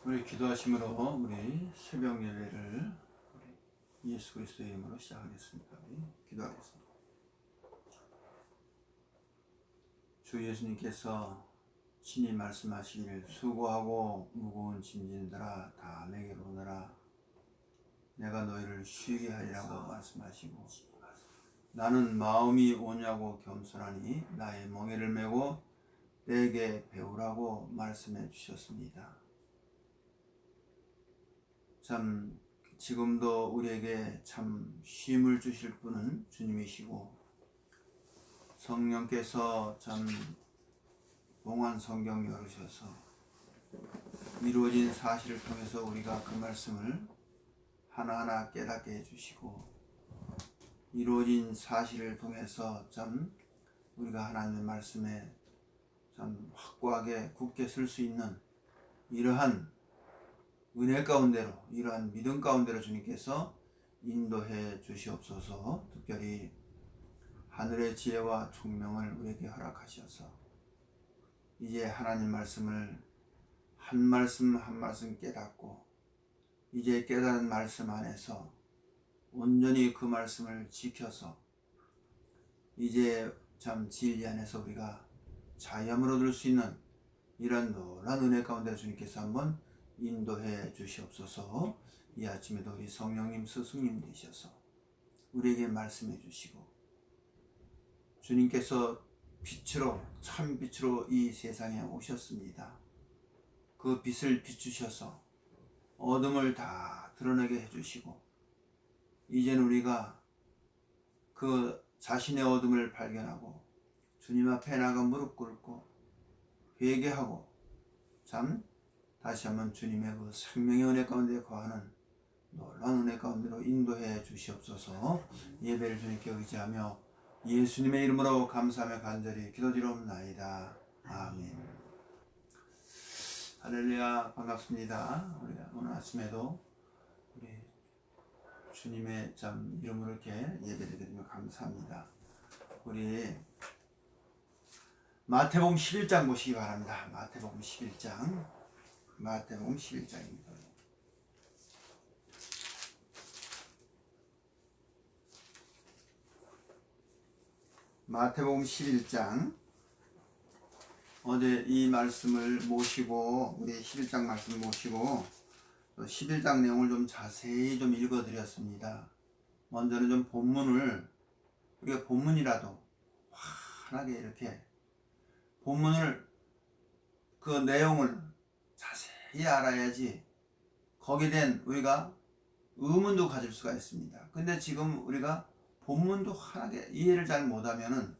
우리 기도하심으로 우리 새벽 예배를 우리 예수 그리스도의 이름으로 시작하겠습니다. 우리 기도하겠습니다. 주 예수님께서 친히 말씀하시기를 수고하고 무거운 짐진들아 다 내게로 오너라 내가 너희를 쉬게 하리라고 말씀하시고 나는 마음이 오냐고 겸손하니 나의 멍에를 메고 내게 배우라고 말씀해 주셨습니다. 참 지금도 우리에게 참 쉼을 주실 분은 주님이시고 성령께서 참 봉한 성경 열으셔서 이루어진 사실을 통해서 우리가 그 말씀을 하나하나 깨닫게 해주시고 이루어진 사실을 통해서 참 우리가 하나님의 말씀에 참 확고하게 굳게 설 수 있는 이러한 은혜 가운데로 이러한 믿음 가운데로 주님께서 인도해 주시옵소서. 특별히 하늘의 지혜와 총명을 우리에게 허락하셔서 이제 하나님 말씀을 한 말씀 한 말씀 깨닫고 이제 깨달은 말씀 안에서 온전히 그 말씀을 지켜서 이제 참 진리 안에서 우리가 자유함을 얻을 수 있는 이런 놀라운 은혜 가운데 주님께서 한번 인도해 주시옵소서. 이 아침에도 우리 성령님 스승님 되셔서 우리에게 말씀해 주시고 주님께서 빛으로 참 빛으로 이 세상에 오셨습니다. 그 빛을 비추셔서 어둠을 다 드러내게 해주시고 이제는 우리가 그 자신의 어둠을 발견하고 주님 앞에 나가 무릎 꿇고 회개하고 참 다시 한번 주님의 그 생명의 은혜 가운데 거하는 놀라운 은혜 가운데로 인도해 주시옵소서. 예배를 주님께 의지하며 예수님의 이름으로 감사하며 간절히 기도드리옵나이다. 아멘. 할렐루야. 반갑습니다. 우리 오늘 아침에도 우리 주님의 참 이름으로 이렇게 예배를 드리며 감사합니다. 우리 마태복음 11장 보시기 바랍니다. 마태복음 11장. 마태복음 11장입니다. 마태복음 11장. 어제 이 말씀을 모시고 우리 11장 말씀 모시고 11장 내용을 좀 자세히 좀 읽어드렸습니다. 먼저는 좀 본문을 우리가 본문이라도 환하게 이렇게 본문을 그 내용을 자세히 알아야지 거기에 대한 우리가 의문도 가질 수가 있습니다. 근데 지금 우리가 본문도 환하게 이해를 잘 못하면은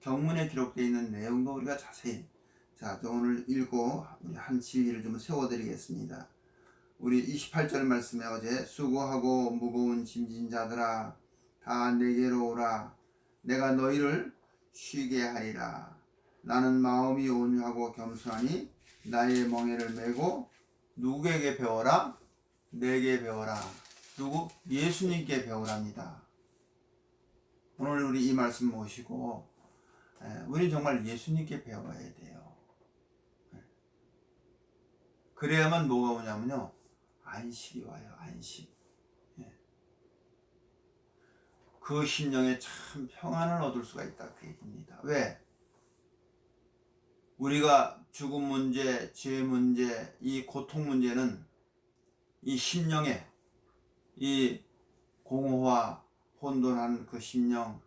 경문에 기록되어 있는 내용도 우리가 자세히 자 오늘 읽고 우리 한 진리를 좀 세워드리겠습니다. 우리 28절 말씀에 어제 수고하고 무거운 짐진 자들아 다 내게로 오라 내가 너희를 쉬게 하리라 나는 마음이 온유하고 겸손하니 나의 멍에를 메고 누구에게 배워라? 내게 배워라. 누구? 예수님께 배우랍니다. 오늘 우리 이 말씀 모시고 우리 정말 예수님께 배워야 돼요. 그래야만 뭐가 오냐면요 안식이 와요. 안식. 그 심령에 참 평안을 얻을 수가 있다 그 얘기입니다. 왜? 우리가 죽음 문제, 죄 문제, 이 고통 문제는 이 심령에 이 공허와 혼돈한 그 심령,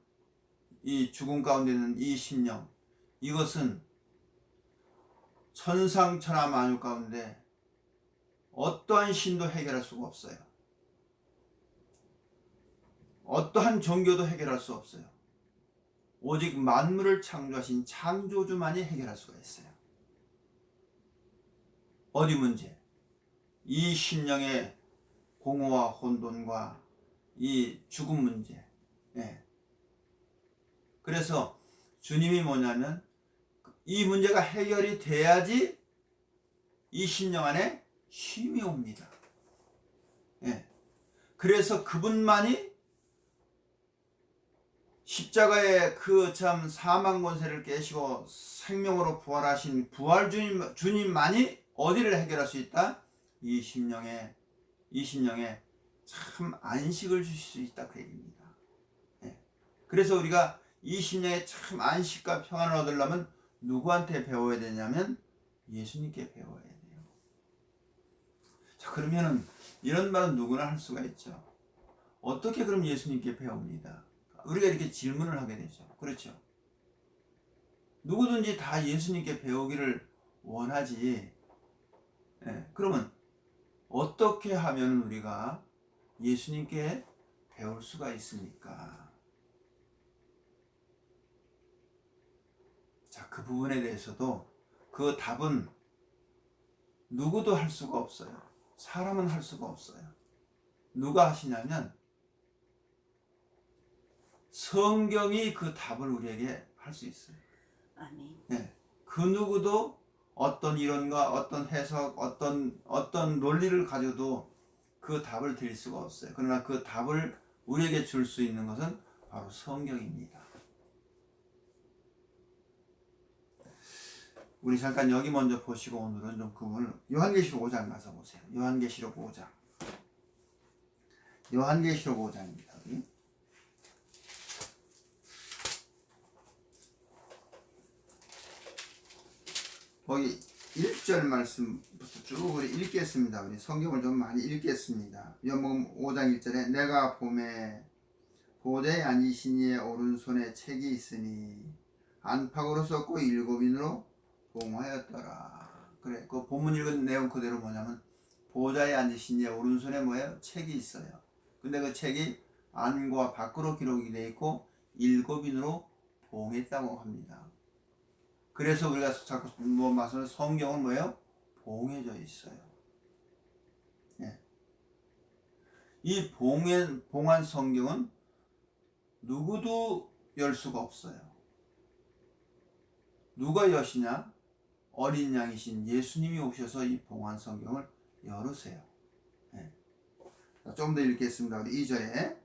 이 죽음 가운데 있는 이 심령, 이것은 천상천하 만유 가운데 어떠한 신도 해결할 수가 없어요. 어떠한 종교도 해결할 수 없어요. 오직 만물을 창조하신 창조주만이 해결할 수가 있어요. 어디 문제? 이 심령의 공허와 혼돈과 이 죽음 문제. 그래서 주님이 뭐냐면 이 문제가 해결이 돼야지 이 심령 안에 쉼이 옵니다. 그래서 그분만이 십자가의 그 참 사망 권세를 깨시고 생명으로 부활하신 부활 주님만이 어디를 해결할 수 있다? 이 심령에 참 안식을 주실 수 있다 그 얘기입니다. 예. 그래서 우리가 이 심령에 참 안식과 평안을 얻으려면 누구한테 배워야 되냐면 예수님께 배워야 돼요. 자, 그러면은 이런 말은 누구나 할 수가 있죠. 어떻게 그럼 예수님께 배웁니다? 우리가 이렇게 질문을 하게 되죠. 그렇죠? 누구든지 다 예수님께 배우기를 원하지. 예, 그러면 어떻게 하면 우리가 예수님께 배울 수가 있습니까? 자, 그 부분에 대해서도 그 답은 누구도 할 수가 없어요. 사람은 할 수가 없어요. 누가 하시냐면 성경이 그 답을 우리에게 할 수 있어요. 아멘. 네. 그 누구도 어떤 이론과 어떤 해석, 어떤 논리를 가지고도 그 답을 드릴 수가 없어요. 그러나 그 답을 우리에게 줄 수 있는 것은 바로 성경입니다. 우리 잠깐 여기 먼저 보시고 오늘은 좀 그분을 요한계시록 5장 가서 보세요. 요한계시록 5장. 요한계시록 5장입니다. 거기 1절 말씀부터 쭉 우리 읽겠습니다. 우리 성경을 좀 많이 읽겠습니다. 요한복음 5장 1절에 내가 봄에 보좌에 앉으신 이의 오른손에 책이 있으니 안팎으로 썼고 7인으로 봉하였더라. 그래, 그 본문 읽은 내용 그대로 뭐냐면 보좌에 앉으신 이의 오른손에 뭐예요? 책이 있어요. 근데 그 책이 안과 밖으로 기록이 되어 있고 7인으로 봉했다고 합니다. 그래서 우리가 자꾸 뭐 말씀을 성경은 뭐예요? 봉해져 있어요. 예. 이 봉한 성경은 누구도 열 수가 없어요. 누가 여시냐? 어린 양이신 예수님이 오셔서 이 봉한 성경을 열으세요. 예. 좀 더 읽겠습니다. 우리 2절에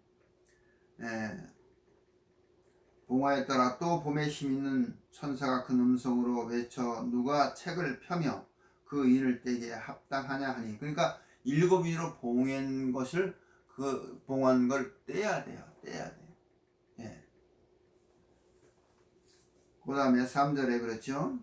봉하였더라. 또 봄에 힘있는 천사가 큰 음성으로 외쳐 누가 책을 펴며 그 인을 떼기에 합당하냐 하니, 그러니까 7인으로 봉한 것을 그 봉한 걸 떼야 돼요. 예. 그 다음에 3절에 그렇죠.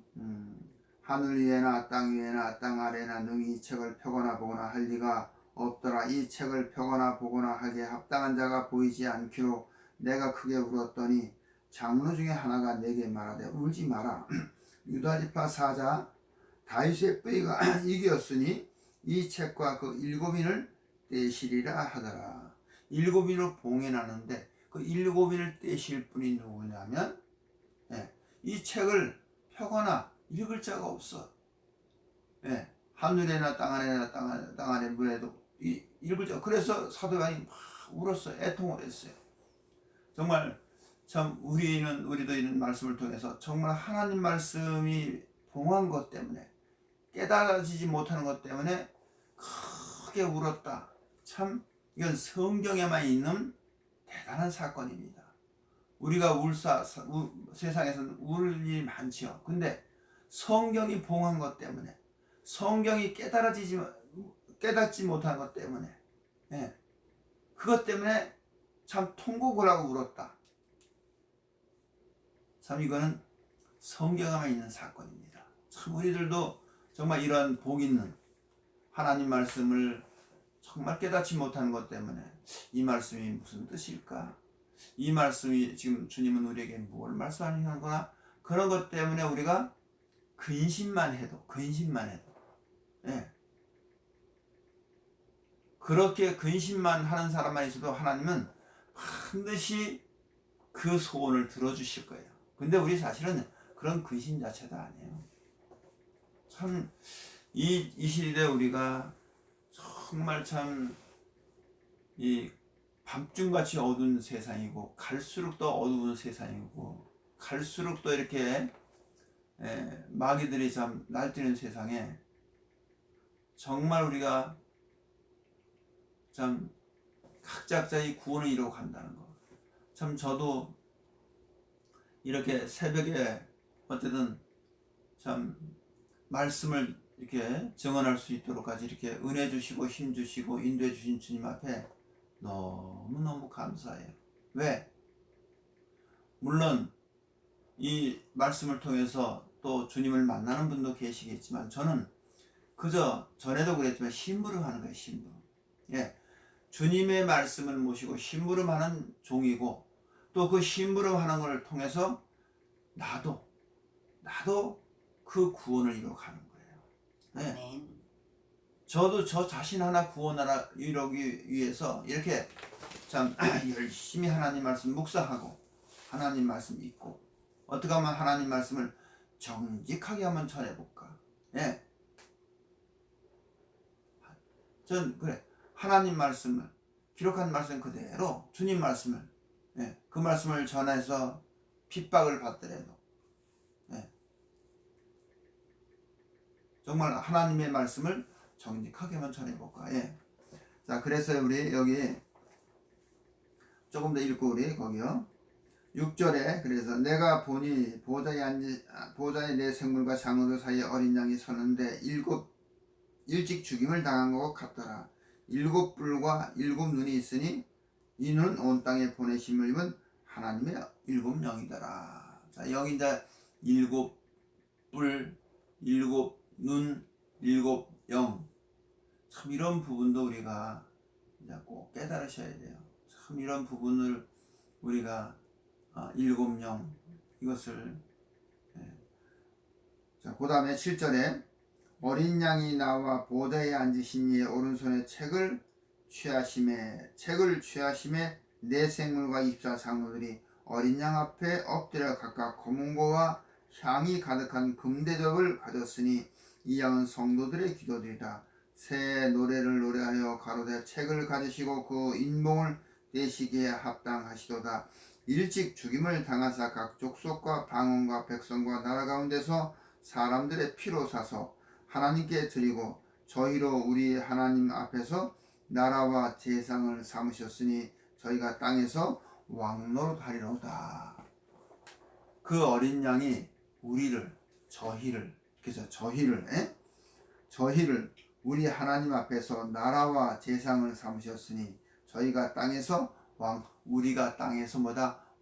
하늘 위에나 땅 위에나 땅 아래나 능히 이 책을 펴거나 보거나 할 리가 없더라. 이 책을 펴거나 보거나 하기에 합당한 자가 보이지 않기로 내가 크게 울었더니 장로 중에 하나가 내게 말하되 울지 마라. 유다지파 사자 다윗의 뿌리가 이겼으니 이 책과 그 7인을 떼시리라 하더라. 7인으로 봉해놨는데 그 7인을 떼실 분이 누구냐면 이 책을 펴거나 읽을 자가 없어. 하늘에나 땅 아래나 땅 아래 물에도 읽을 자. 그래서 사도 요한이 막 울었어요. 애통을 했어요. 정말 참 우리도 이런 말씀을 통해서 정말 하나님 말씀이 봉한 것 때문에 깨달아지지 못하는 것 때문에 크게 울었다. 참 이건 성경에만 있는 대단한 사건입니다. 우리가 세상에서는 울 일이 많죠. 근데 성경이 봉한 것 때문에, 성경이 깨닫지 못한 것 때문에, 그것 때문에 참 통곡을 하고 울었다. 참 이거는 성경에만 있는 사건입니다. 참 우리들도 정말 이러한 복 있는 하나님 말씀을 정말 깨닫지 못하는 것 때문에 이 말씀이 무슨 뜻일까? 이 말씀이 지금 주님은 우리에게 뭘 말씀하는 거나, 그런 것 때문에 우리가 근심만 해도 그렇게 근심만 하는 사람만 있어도 하나님은 반드시 그 소원을 들어주실 거예요. 근데 우리 사실은 그런 근심 자체도 아니에요. 참 이 시대에 우리가 정말 참 이 밤중같이 어두운 세상이고 갈수록 더 어두운 세상이고 갈수록 더 이렇게 마귀들이 참 날뛰는 세상에 정말 우리가 참 각자의 구원을 이루어 간다는 거. 참 저도 이렇게 새벽에 어쨌든 참 말씀을 이렇게 증언할 수 있도록까지 이렇게 은혜 주시고 힘 주시고 인도해 주신 주님 앞에 너무너무 감사해요. 왜? 물론 이 말씀을 통해서 또 주님을 만나는 분도 계시겠지만 저는 그저 전에도 그랬지만 심부름하는 거예요. 심부름. 예, 주님의 말씀을 모시고 심부름하는 종이고 또 그 심부름하는 것을 통해서 나도 그 구원을 이루어가는 거예요. 예. 아멘. 저도 저 자신 하나 구원하라 이루기 위해서 이렇게 참 열심히 하나님 말씀 묵상하고 하나님 말씀 믿고 어떻게 하면 하나님 말씀을 정직하게 한번 전해볼까. 예. 전 그래 하나님 말씀을 기록한 말씀 그대로 주님 말씀을 그 말씀을 전해서 핍박을 받더라도 정말 하나님의 말씀을 정직하게만 전해볼까. 자, 그래서 우리 여기 조금 더 읽고 우리 거기요 6절에 그래서 내가 보니 보좌에 내 생물과 장어들 사이에 어린 양이 섰는데 일찍 죽임을 당한 것 같더라. 7뿔과 7눈이 있으니 이는 온 땅에 보내심을 입은 하나님의 7영이더라. 자, 여기 이제 7뿔, 7눈, 7영. 참 이런 부분도 우리가 이제 꼭 깨달으셔야 돼요. 참 이런 부분을 우리가 7영 이것을 자, 그 다음에 7절에 어린 양이 나와 보좌에 앉으신 이의 오른손에 책을 취하심에 네 생물과 24장로들이 어린 양 앞에 엎드려 각각 검은고와 향이 가득한 금대접을 가졌으니 이 양은 성도들의 기도들이다. 새 노래를 노래하여 가로되 책을 가지시고 그 인봉을 떼시기에 합당하시도다. 일찍 죽임을 당하사 각 족속과 방언과 백성과 나라 가운데서 사람들의 피로 사서 하나님께 드리고 저희로 우리 하나님 앞에서 나라와 제상을 삼으셨으니 저희가 땅에서 왕노릇하리로다. 그 어린 양이 저희를 우리 하나님 앞에서 나라와 제상을 삼으셨으니 저희가 땅에서 우리가 땅에서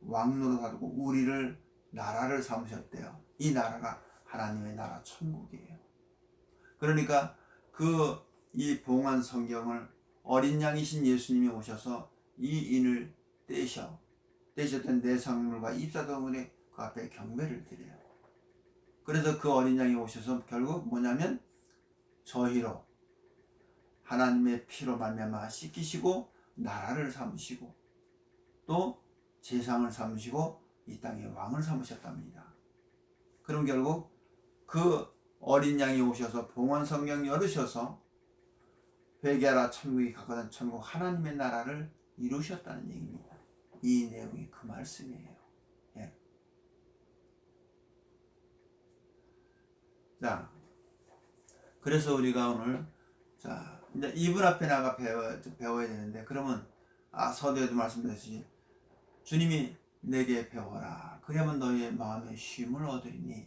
왕노릇하고 우리를 나라를 삼으셨대요. 이 나라가 하나님의 나라 천국이에요. 그러니까 이 봉한 성경을 어린 양이신 예수님이 오셔서 이 인을 떼셨던 네 생물과 24장로들이 그 앞에 경배를 드려요. 그래서 그 어린 양이 오셔서 결국 뭐냐면 저희로 하나님의 피로 말미암아 씻기시고 나라를 삼으시고 또 제상을 삼으시고 이 땅의 왕을 삼으셨답니다. 그럼 결국 그 어린 양이 오셔서 봉헌 성경 열으셔서 회개하라 천국이 가까운 천국 하나님의 나라를 이루셨다는 얘기입니다. 이 내용이 그 말씀이에요. 자, 그래서 우리가 오늘 이제 이분 앞에 나가 배워야 되는데 그러면 서두에도 말씀드렸듯이 주님이 내게 배워라. 그러면 너희의 마음에 쉼을 얻으리니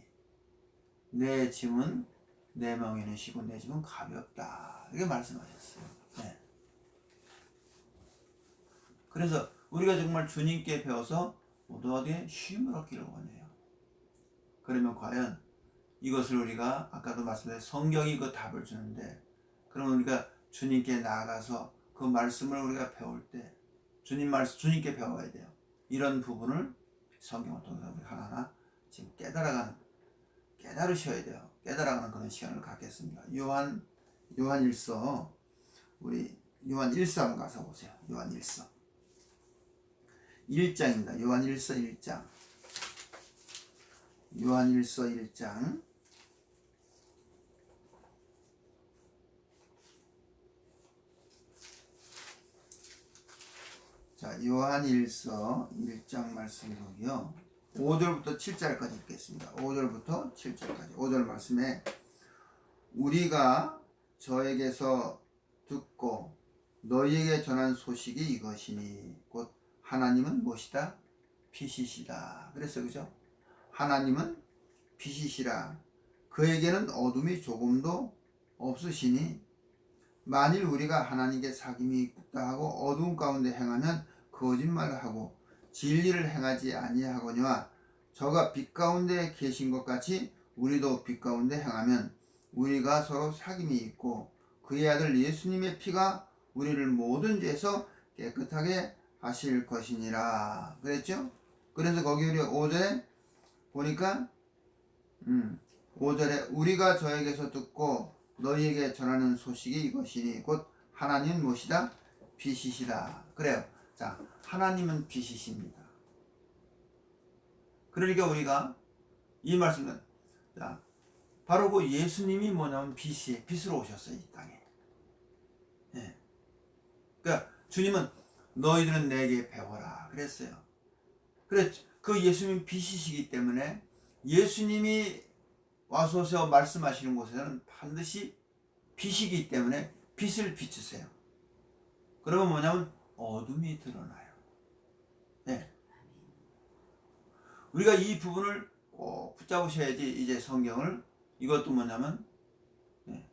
내 짐은 내 멍에는 쉬고 내 짐은 가볍다. 이렇게 말씀하셨어요. 그래서 우리가 정말 주님께 배워서 모두 어디에 쉼을 얻기를 원해요. 그러면 과연 이것을 우리가 아까도 말씀드린 성경이 그 답을 주는데 그러면 우리가 주님께 나아가서 그 말씀을 우리가 배울 때 주님께 배워야 돼요. 이런 부분을 성경을 통해서 우리 하나하나 지금 깨달으셔야 돼요. 깨달아가는 그런 시간을 갖겠습니다. 요한일서 우리 요한일서 한번 가서 보세요. 요한일서 1장입니다. 요한일서 1장. 요한일서 1장. 자, 요한일서 1장 말씀이고요. 5절부터 7절까지 읽겠습니다. 5절부터 7절까지. 5절 말씀에 우리가 저에게서 듣고 너희에게 전한 소식이 이것이니 곧 하나님은 무엇이다? 빛이시다. 그랬어요. 그죠? 하나님은 빛이시라. 그에게는 어둠이 조금도 없으시니 만일 우리가 하나님께 사귐이 있다 하고 어두운 가운데 행하면 거짓말을 하고 진리를 행하지 아니하거니와 저가 빛 가운데 계신 것 같이 우리도 빛 가운데 행하면 우리가 서로 사귐이 있고 그의 아들 예수님의 피가 우리를 모든 죄에서 깨끗하게 하실 것이니라 그랬죠? 그래서 거기 우리 5절에 보니까 5절에 우리가 저에게서 듣고 너희에게 전하는 소식이 이것이니 곧 하나님은 무엇이다? 빛이시다. 그래요. 자, 하나님은 빛이십니다. 그러니까 우리가 이 말씀은 자, 바로 그 예수님이 뭐냐면 빛으로 오셨어요. 이 땅에. 예. 그러니까 주님은 너희들은 내게 배워라 그랬어요. 그래 그 예수님 빛이시기 때문에 예수님이 와서 말씀하시는 곳에서는 반드시 빛이기 때문에 빛을 비추세요. 그러면 뭐냐면 어둠이 드러나요. 네. 우리가 이 부분을 꼭 붙잡으셔야지 이제 성경을 이것도 뭐냐면 네.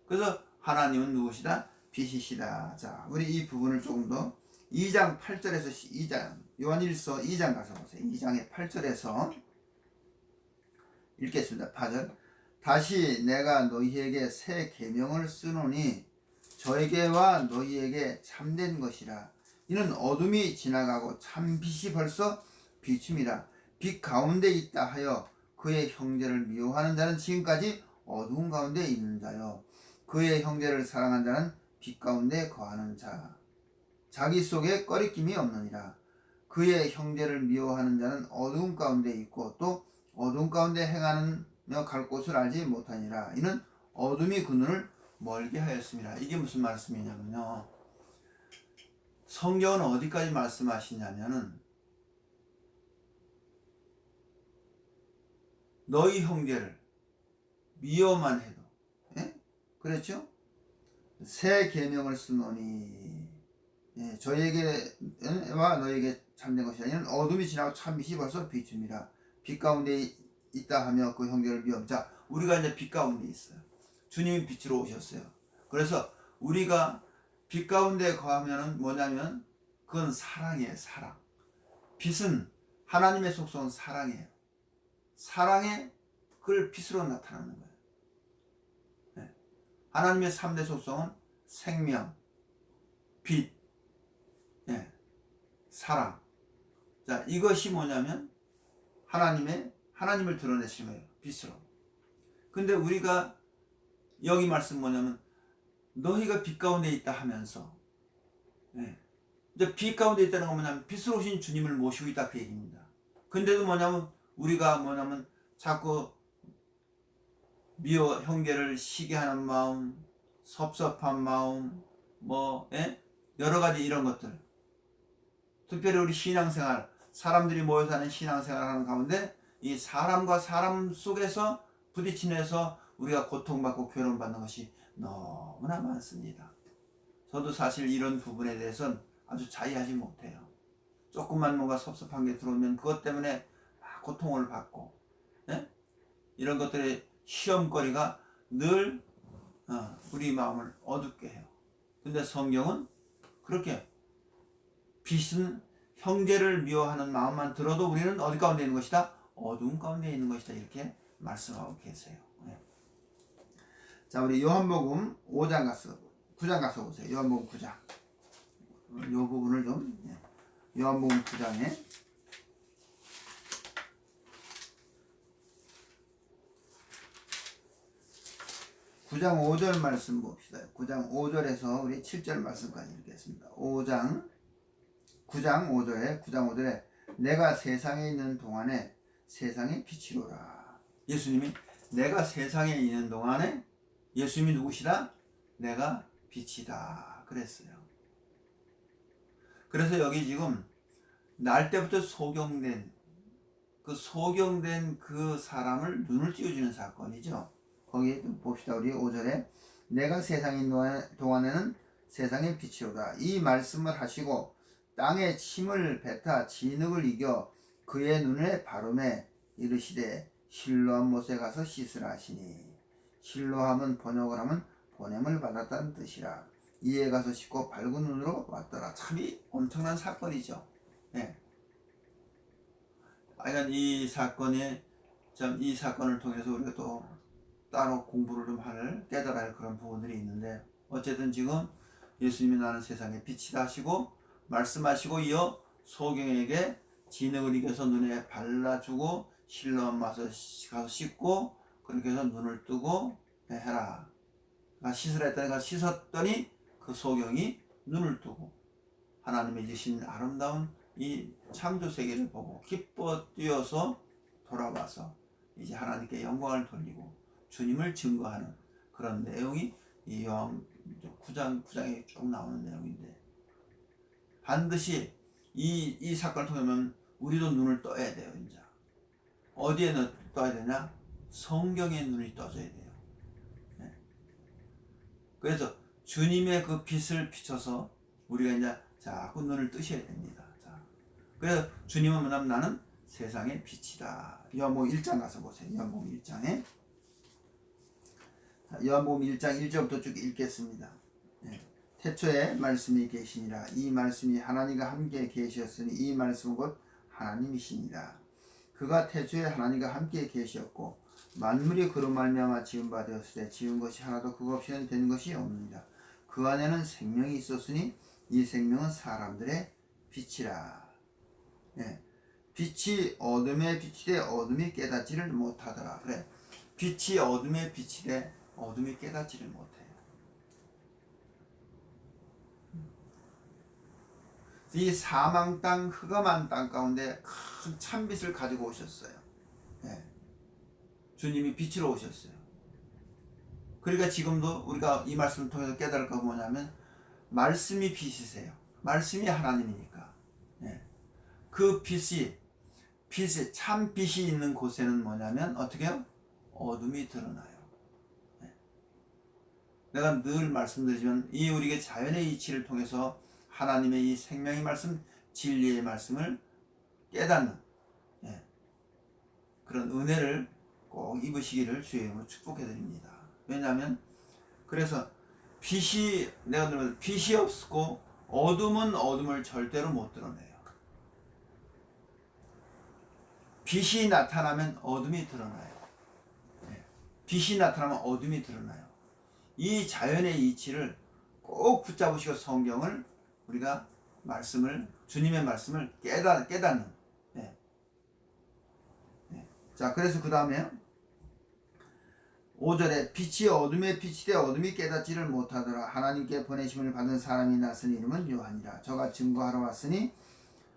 그래서 하나님은 누구시다? 빛이시다. 자, 우리 이 부분을 조금 더 2장 8절에서 2장 요한일서 2장 가서 보세요. 2장의 8절에서 읽겠습니다. 8절 다시 내가 너희에게 새 계명을 쓰노니 저에게와 너희에게 참된 것이라. 이는 어둠이 지나가고 참 빛이 벌써 비춤이라. 빛 가운데 있다 하여 그의 형제를 미워하는 자는 지금까지 어두운 가운데 있는 자요. 그의 형제를 사랑한 자는 빛 가운데 거하는 자. 자기 속에 꺼리낌이 없느니라. 그의 형제를 미워하는 자는 어두운 가운데 있고 또 어두운 가운데 행하며 갈 곳을 알지 못하니라. 이는 어둠이 그 눈을 멀게 하였습니다. 이게 무슨 말씀이냐면요. 성경은 어디까지 말씀하시냐면은 너희 형제를 미워만 해도 예? 그렇죠? 새 계명을 쓰노니 예, 저에게와 너에게 참된 것이 아니라 어둠이 지나고 참 빛이 벌써 비춥니다. 빛 가운데 있다 하며 그 형제를 미워. 자, 우리가 이제 빛 가운데 있어요. 주님이 빛으로 오셨어요. 그래서 우리가 빛 가운데 거하면은 뭐냐면 그건 사랑이에요. 사랑. 빛은 하나님의 속성은 사랑이에요. 사랑의 그걸 빛으로 나타나는 거예요. 네. 하나님의 3대 속성은 생명, 빛, 네. 사랑. 자, 이것이 뭐냐면 하나님을 드러내시는 거예요. 빛으로. 근데 우리가 여기 말씀 뭐냐면 너희가 빛 가운데 있다 하면서 네. 이제 빛 가운데 있다는 건 뭐냐면 빛으로 오신 주님을 모시고 있다 그 얘기입니다. 근데도 뭐냐면 우리가 뭐냐면 자꾸 미워 형제를 시기 하는 마음, 섭섭한 마음, 여러 가지 이런 것들. 특별히 우리 신앙생활, 사람들이 모여서 하는 신앙생활 하는 가운데 이 사람과 사람 속에서 부딪히면서 우리가 고통받고 괴로움받는 것이 너무나 많습니다. 저도 사실 이런 부분에 대해서는 아주 자의하지 못해요. 조금만 뭔가 섭섭한 게 들어오면 그것 때문에 막 고통을 받고 이런 것들의 시험거리가 늘 우리 마음을 어둡게 해요. 근데 성경은 그렇게 빛은 형제를 미워하는 마음만 들어도 우리는 어디 가운데 있는 것이다? 어두운 가운데 있는 것이다. 이렇게 말씀하고 계세요. 자, 우리 요한복음 9장 가서 보세요. 요한복음 9장. 이 부분을 좀 요한복음 9장에 9장 5절 말씀 봅시다. 9장 5절에서 우리 7절 말씀까지 읽겠습니다. 9장 5절에 내가 세상에 있는 동안에 세상의 빛이로라. 예수님이 내가 세상에 있는 동안에 예수님이 누구시다? 내가 빛이다 그랬어요. 그래서 여기 지금 날 때부터 소경된 그 사람을 눈을 띄워주는 사건이죠. 거기 좀 봅시다. 우리 5절에 내가 세상에 있는 동안에는 세상의 빛이로다. 이 말씀을 하시고 땅에 침을 뱉어 진흙을 이겨 그의 눈에 바르매 이르시되 실로암 못에 가서 씻으라 하시니 실로함은 번역을 하면 보냄을 받았다는 뜻이라. 이에 가서 씻고 밝은 눈으로 왔더라. 참이 엄청난 사건이죠. 예. 하여간 이 사건에 이 사건을 통해서 우리가 또 따로 공부를 좀 깨달아야 할 그런 부분들이 있는데, 어쨌든 지금 예수님이 나는 세상의 빛이다 하시고 말씀하시고 이어 소경에게 진흙을 이겨서 눈에 발라주고 실로암 가서 씻고 그렇게 해서 눈을 뜨고 해라. 씻으라 했더니 씻었더니 그 소경이 눈을 뜨고 하나님의 주신 아름다운 이 창조 세계를 보고 기뻐 뛰어서 돌아와서 이제 하나님께 영광을 돌리고 주님을 증거하는 그런 내용이 이 요한 9장에 쭉 나오는 내용인데, 반드시 이 사건을 통하면 우리도 눈을 떠야 돼요. 이제 어디에 떠야 되냐? 성경에 눈이 떠져야 돼요. 네. 그래서 주님의 그 빛을 비춰서 우리가 이제 자꾸 눈을 뜨셔야 됩니다. 자, 그래서 주님은 뭐냐면 나는 세상의 빛이다. 요한복음 1장 가서 보세요. 요한복음 1장에 요한복음 1장 1절부터 쭉 읽겠습니다. 네. 태초에 말씀이 계시니라. 이 말씀이 하나님과 함께 계셨으니 이 말씀은 곧 하나님이시니라. 그가 태초에 하나님과 함께 계셨고 만물이 그로 말미암아 지은 바 되었을 때 지은 것이 하나도 그거 없이는 된 것이 없느니라. 그 안에는 생명이 있었으니 이 생명은 사람들의 빛이라. 네. 빛이 어둠에 빛이 돼 어둠이 깨닫지를 못하더라. 그래. 빛이 어둠에 빛이 돼 어둠이 깨닫지를 못해요. 이 사망 땅, 흑암한 땅 가운데 큰 찬빛을 가지고 오셨어요. 네. 주님이 빛으로 오셨어요. 그러니까 지금도 우리가 이 말씀을 통해서 깨달을 거 뭐냐면 말씀이 빛이세요. 말씀이 하나님이니까. 네. 그 빛이 참 빛이 있는 곳에는 뭐냐면 어떻게 해요? 어둠이 드러나요. 네. 내가 늘 말씀드리지만 이 우리가 자연의 이치를 통해서 하나님의 이 생명의 말씀, 진리의 말씀을 깨닫는 그런 은혜를 꼭 입으시기를 주의 이름으로 축복해 드립니다. 왜냐하면 그래서 내가 들으면 빛이 없고 어둠은 어둠을 절대로 못 드러내요. 빛이 나타나면 어둠이 드러나요. 빛이 나타나면 어둠이 드러나요. 이 자연의 이치를 꼭 붙잡으시고 성경을 우리가 주님의 말씀을 깨닫는. 네. 네. 자, 그래서 그 다음에 5절에 빛이 어둠에 빛이 돼 어둠이 깨닫지를 못하더라. 하나님께 보내심을 받은 사람이 나선 이름은 요한이라. 저가 증거하러 왔으니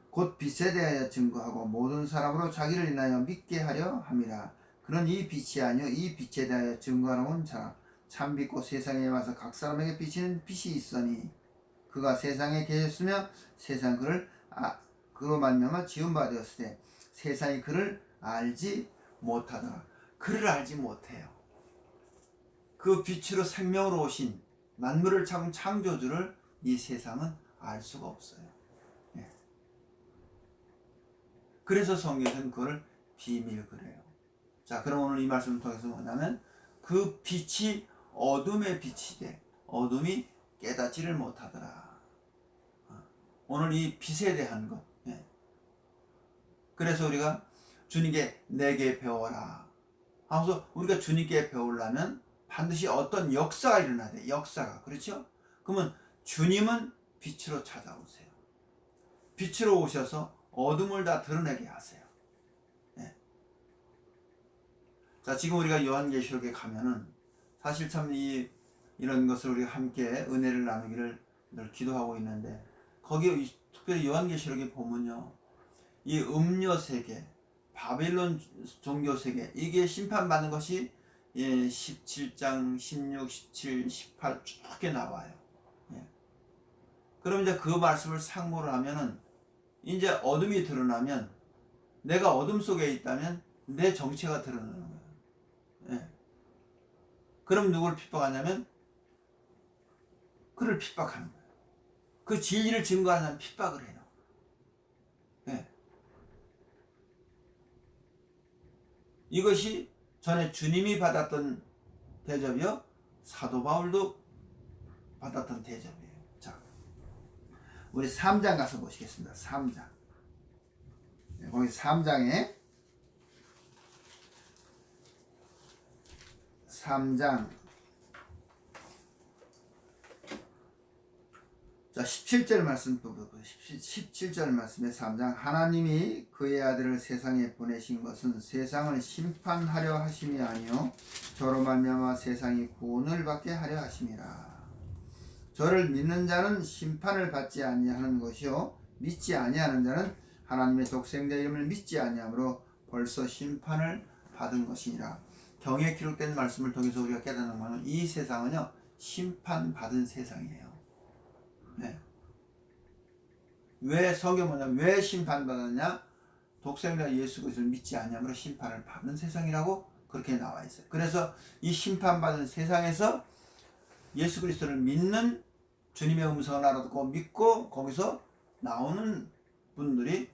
곧 빛에 대하여 증거하고 모든 사람으로 자기를 인하여 믿게 하려 함이라. 그런 이 빛이 아니요 이 빛에 대하여 증거하러 온 사람 참 빛고 세상에 와서 각 사람에게 비치는 빛이 있으니 그가 세상에 계셨으며 세상 그로 말미암아 지은 바 되었을 때 세상이 그를 알지 못하더라. 그를 알지 못해요. 그 빛으로 생명으로 오신 만물을 창 창조주를 이 세상은 알 수가 없어요. 예. 그래서 성경에서는 그걸 비밀 그래요. 자, 그럼 오늘 이 말씀을 통해서 뭐냐면 그 빛이 어둠의 빛이 돼 어둠이 깨닫지를 못하더라. 오늘 이 빛에 대한 것. 예. 그래서 우리가 주님께 내게 배워라 하면서 우리가 주님께 배우려면 반드시 어떤 역사가 일어나야 돼. 역사가. 그렇죠? 그러면 주님은 빛으로 찾아오세요. 빛으로 오셔서 어둠을 다 드러내게 하세요. 네. 자, 지금 우리가 요한계시록에 가면은 사실 참 이런 것을 우리가 함께 은혜를 나누기를 늘 기도하고 있는데 거기 특별히 요한계시록에 보면요. 이 음료 세계, 바빌론 종교 세계 이게 심판받는 것이 17장, 16, 17, 18 쭉 나와요. 예. 그럼 이제 그 말씀을 상고를 하면은 이제 어둠이 드러나면 내가 어둠 속에 있다면 내 정체가 드러나는 거예요. 예. 그럼 누구를 핍박하냐면 그를 핍박하는 거예요. 그 진리를 증거하는 핍박을 해요. 예. 이것이 전에 주님이 받았던 대접이요, 사도 바울도 받았던 대접이에요. 자, 우리 3장 가서 보시겠습니다. 3장. 거기 3장 자, 17절 말씀, 17절 말씀에 3장. 하나님이 그의 아들을 세상에 보내신 것은 세상을 심판하려 하심이 아니요 저로 말미암아 세상이 구원을 받게 하려 하심이라. 저를 믿는 자는 심판을 받지 아니하는 것이요 믿지 아니하는 자는 하나님의 독생자 이름을 믿지 아니하므로 벌써 심판을 받은 것이니라. 경에 기록된 말씀을 통해서 우리가 깨닫는 것은 이 세상은요, 심판받은 세상이에요. 네. 왜 성경 뭐냐면 왜 심판받았냐? 독생자 예수 그리스도를 믿지 않냐므로 심판을 받는 세상이라고 그렇게 나와 있어요. 그래서 이 심판받은 세상에서 예수 그리스도를 믿는, 주님의 음성을 알아듣고 믿고 거기서 나오는 분들이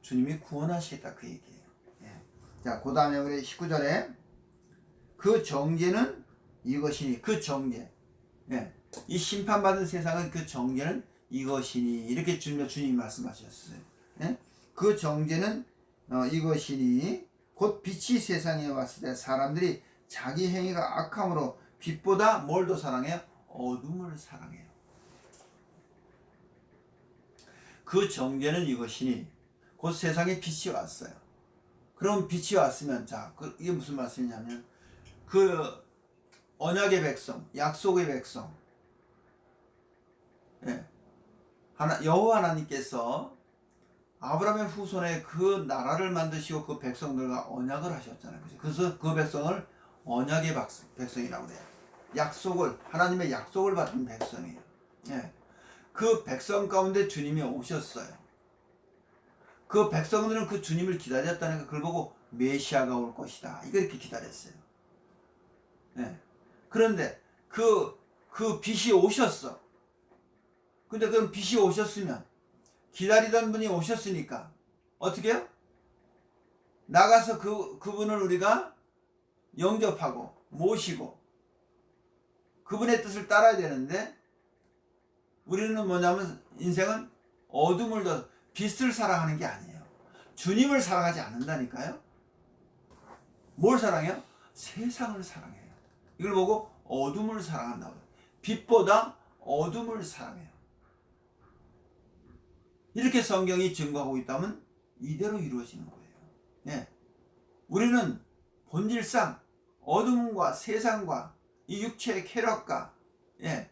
주님이 구원하시겠다, 그 얘기예요. 예. 자, 그 다음에 우리 19절에 그 정죄는 이것이니, 그 정죄, 예. 이 심판받은 세상은 그 정죄는 이것이니, 이렇게 주님이 말씀하셨어요. 예? 그 정죄는 이것이니 곧 빛이 세상에 왔을 때 사람들이 자기 행위가 악함으로 빛보다 뭘 더 사랑해요? 어둠을 사랑해요. 그 정죄는 이것이니 곧 세상에 빛이 왔어요. 그럼 빛이 왔으면, 자, 이게 무슨 말씀이냐면 그 언약의 백성, 약속의 백성, 예. 여호와 하나님께서 아브라함의 후손에 그 나라를 만드시고 그 백성들과 언약을 하셨잖아요. 그래서 그 백성을 언약의 백성이라고 그래요. 약속을, 하나님의 약속을 받은 백성이에요. 예. 그 백성 가운데 주님이 오셨어요. 그 백성들은 그 주님을 기다렸다니까 그걸 보고 메시아가 올 것이다, 이렇게 기다렸어요. 예. 그런데 그 빛이 오셨어. 근데 그럼 빛이 오셨으면, 기다리던 분이 오셨으니까 어떻게 해요? 나가서 그분을 우리가 영접하고 모시고 그분의 뜻을 따라야 되는데, 우리는 뭐냐면 인생은 어둠을 더, 빛을 사랑하는 게 아니에요. 주님을 사랑하지 않는다니까요. 뭘 사랑해요? 세상을 사랑해요. 이걸 보고 어둠을 사랑한다고 해요. 빛보다 어둠을 사랑해요. 이렇게 성경이 증거하고 있다면 이대로 이루어지는 거예요. 예. 우리는 본질상 어둠과 세상과 이 육체의 쾌락과, 예,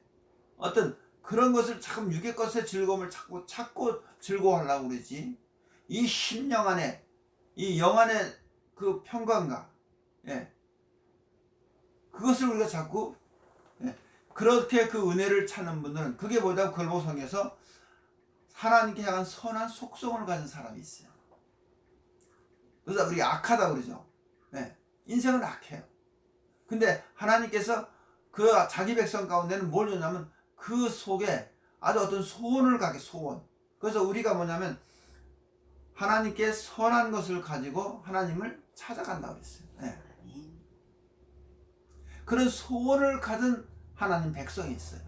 어떤 그런 것을 참 육의 것의 즐거움을 찾고 즐거워하려고 그러지, 이 심령 안에, 이 영 안에 그 평강과, 예, 그것을 우리가 자꾸, 예, 그렇게 그 은혜를 찾는 분들은, 그게 뭐다, 그걸 보고 성경에서 하나님께 향한 선한 속성을 가진 사람이 있어요. 그래서 우리가 악하다 그러죠. 네. 인생은 악해요. 근데 하나님께서 그 자기 백성 가운데는 뭘 주냐면 그 속에 아주 어떤 소원을 갖게, 소원. 그래서 우리가 뭐냐면 하나님께 선한 것을 가지고 하나님을 찾아간다고 그랬어요. 네. 그런 소원을 가진 하나님 백성이 있어요.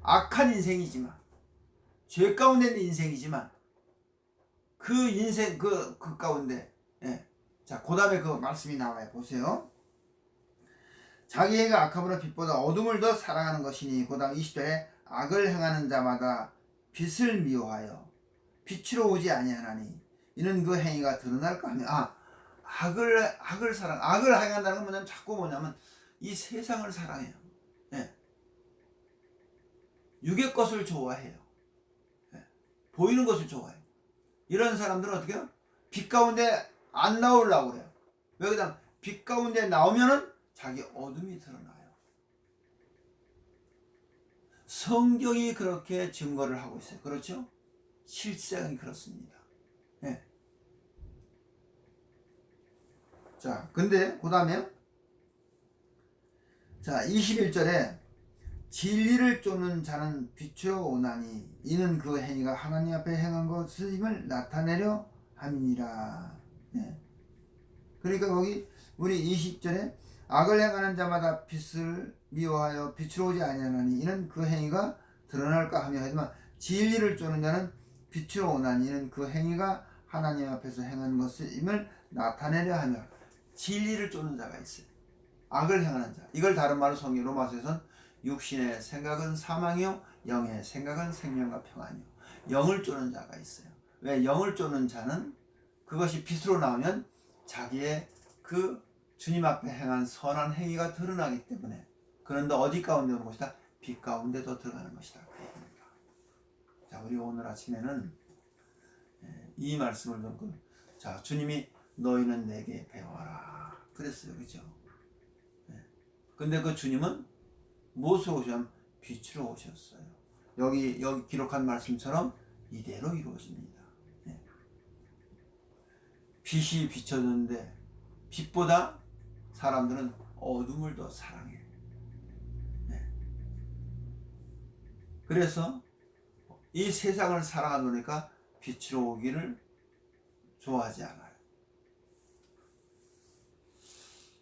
악한 인생이지만, 죄 가운데 있는 인생이지만, 그 인생 그 가운데, 예. 자, 그 다음에 그 말씀이 나와요. 보세요. 자기 행위가 악함으로 빛보다 어둠을 더 사랑하는 것이니, 그 다음 20절에 악을 행하는 자마다 빛을 미워하여 빛으로 오지 아니하나니 이는 그 행위가 드러날까 하며, 악을 행한다는 건 뭐냐면 자꾸 뭐냐면 이 세상을 사랑해요. 예. 육의 것을 좋아해요. 예. 보이는 것을 좋아해요. 이런 사람들은 어떻게 해요? 빛 가운데 안 나오려고 그래요. 왜 그러냐면 빛 가운데 나오면은 자기 어둠이 드러나요. 성경이 그렇게 증거를 하고 있어요. 그렇죠? 실상이 그렇습니다. 네. 자, 근데 그 다음에, 자, 21절에 진리를 쫓는 자는 빛으로 오나니 이는 그 행위가 하나님 앞에 행한 것임을 나타내려 함이니라. 네. 그러니까 거기 우리 20절에 악을 행하는 자마다 빛을 미워하여 빛으로 오지 아니하나니 이는 그 행위가 드러날까 하며 하지만 진리를 쫓는 자는 빛으로 오나니 이는 그 행위가 하나님 앞에서 행한 것임을 나타내려 하며 진리를 쫓는 자가 있어요. 악을 행하는 자. 이걸 다른 말로 성경 로마서에서는 육신의 생각은 사망이요 영의 생각은 생명과 평안이요. 영을 쫓는 자가 있어요. 왜? 영을 쫓는 자는 그것이 빛으로 나오면 자기의 그 주님 앞에 행한 선한 행위가 드러나기 때문에 그런데 어디 가운데 오는 것이다? 빛 가운데도 들어가는 것이다. 그 얘기입니다. 자, 우리 오늘 아침에는 이 말씀을 듣고 자, 주님이 너희는 내게 배워라 그랬어요. 그죠? 근데 그 주님은 무엇으로 오셨냐면 빛으로 오셨어요. 여기 기록한 말씀처럼 이대로 이루어집니다. 빛이 비춰졌는데 빛보다 사람들은 어둠을 더 사랑해요. 그래서 이 세상을 살아가 보니까 빛으로 오기를 좋아하지 않아요.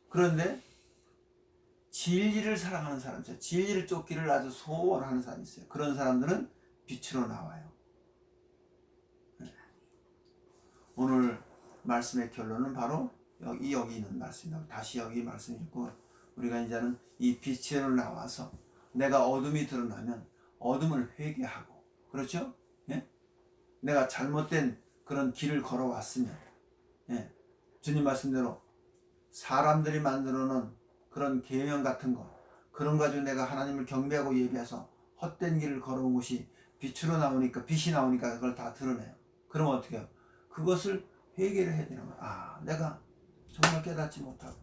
그런데 진리를 사랑하는 사람 있어요. 진리를 쫓기를 아주 소원하는 사람이 있어요. 그런 사람들은 빛으로 나와요. 오늘 말씀의 결론은 바로 여기 있는 말씀입니다. 다시 여기 말씀 읽고 우리가 이제는 이 빛으로 나와서 내가 어둠이 드러나면 어둠을 회개하고 그렇죠? 예? 내가 잘못된 그런 길을 걸어왔으면 주님 말씀대로 사람들이 만들어 놓은 그런 계명 같은 거 그런 거 가지고 내가 하나님을 경배하고 예배해서 헛된 길을 걸어온 것이 빛으로 나오니까 빛이 나오니까 그걸 다 드러내요. 그러면 어떻게 해요? 그것을 회개를 해야 되는 거야. 아, 내가 정말 깨닫지 못하고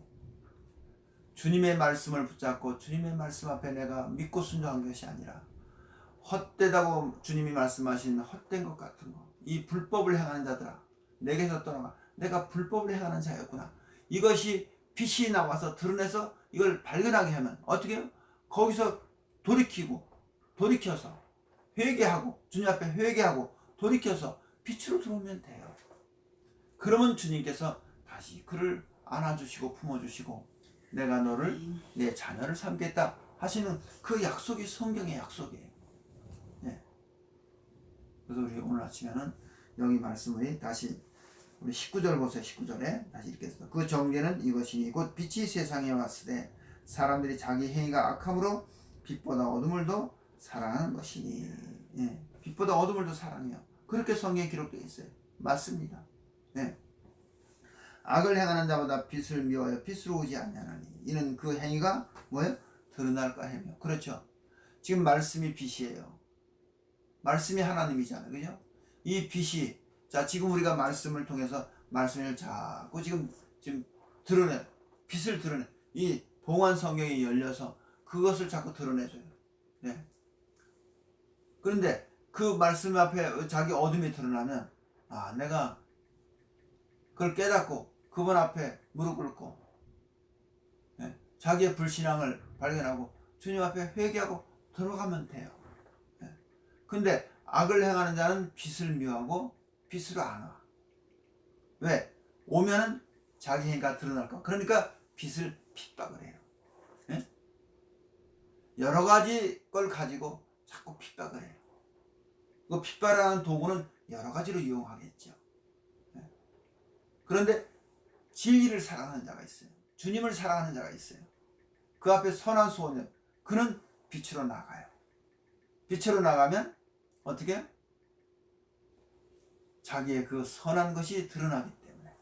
주님의 말씀을 붙잡고 주님의 말씀 앞에 내가 믿고 순종한 것이 아니라 헛되다고 주님이 말씀하신 헛된 것 같은 거, 이 불법을 행하는 자들아 내게서 떠나가. 내가 불법을 행하는 자였구나. 이것이 빛이 나와서 드러내서 이걸 발견하게 하면 어떻게 해요? 거기서 돌이켜서 회개하고 주님 앞에 회개하고 돌이켜서 빛으로 들어오면 돼요. 그러면 주님께서 다시 그를 안아주시고 품어주시고 내가 너를 내 자녀를 삼겠다 하시는 그 약속이 성경의 약속이에요. 그래서 우리 오늘 아침에는 여기 말씀을 다시 우리 19절 보세요. 19절에 다시 읽겠습니다. 그 정죄는 이것이니 곧 빛이 세상에 왔을 때 사람들이 자기 행위가 악함으로 빛보다 어둠을 더 사랑하는 것이니. 빛보다 어둠을 더 사랑해요. 그렇게 성경에 기록되어 있어요. 맞습니다. 악을 행하는 자보다 빛을 미워하여 빛으로 오지 아니하나니 이는 그 행위가 뭐예요? 드러날까 하며. 그렇죠. 지금 말씀이 빛이에요. 말씀이 하나님이잖아요. 그죠? 이 빛이 자 지금 우리가 말씀을 통해서 말씀을 자꾸 지금 드러내 빛을 드러내 이 봉한 성경이 열려서 그것을 자꾸 드러내줘요. 그런데 그 말씀 앞에 자기 어둠이 드러나면 아 내가 그걸 깨닫고 그분 앞에 무릎 꿇고 자기의 불신앙을 발견하고 주님 앞에 회개하고 들어가면 돼요. 근데 악을 행하는 자는 빛을 미워하고 빛으로 안 와. 왜? 오면은 자기 행위가 드러날까. 그러니까 빛을 핍박을 해요. 여러 가지 걸 가지고 자꾸 핍박을 해요. 그 핍박하는 도구는 여러 가지로 이용하겠죠. 그런데 진리를 사랑하는 자가 있어요. 주님을 사랑하는 자가 있어요. 그 앞에 선한 소원, 그는 빛으로 나가요. 빛으로 나가면 어떻게? 자기의 그 선한 것이 드러나기 때문에.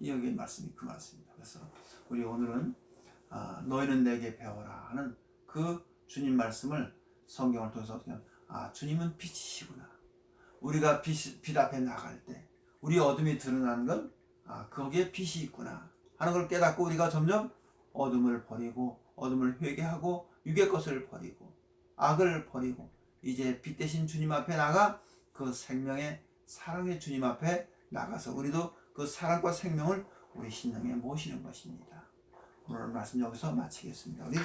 여기의 말씀이 그 말씀입니다. 그래서 우리 오늘은 너희는 내게 배워라 하는 그 주님 말씀을 성경을 통해서 어떻게 하면 주님은 빛이시구나. 우리가 빛 앞에 나갈 때 우리 어둠이 드러나는 건 거기에 빛이 있구나 하는 걸 깨닫고 우리가 점점 어둠을 버리고 어둠을 회개하고 육의 것을 버리고 악을 버리고 이제 빛 대신 주님 앞에 나가 그 생명의 사랑의 주님 앞에 나가서 우리도 그 사랑과 생명을 우리 심령에 모시는 것입니다. 오늘 말씀 여기서 마치겠습니다. 우리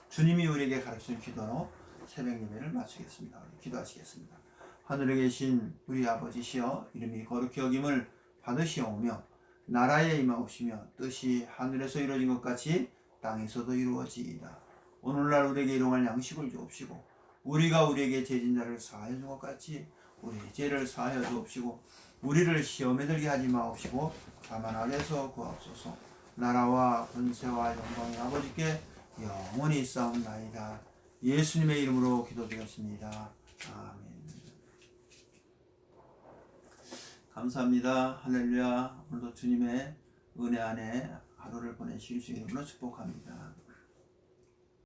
주님이 우리에게 가르치는 기도로 새벽 예배를 마치겠습니다. 우리 기도하시겠습니다. 하늘에 계신 우리 아버지시여 이름이 거룩히 여김을 받으시오며 나라에 임하옵시며 뜻이 하늘에서 이루어진 것 같이 땅에서도 이루어지이다. 오늘날 우리에게 일용할 양식을 주옵시고 우리가 우리에게 죄진 자를 사하여 준 것 같이 우리의 죄를 사하여 주옵시고 우리를 시험에 들게 하지 마옵시고 다만 악에서 구하옵소서. 나라와 권세와 영광이 아버지께 영원히 있사옵나이다. 예수님의 이름으로 기도드렸습니다. 아멘. 감사합니다. 할렐루야. 오늘도 주님의 은혜 안에 하루를 보내실 수 있는 걸로 축복합니다.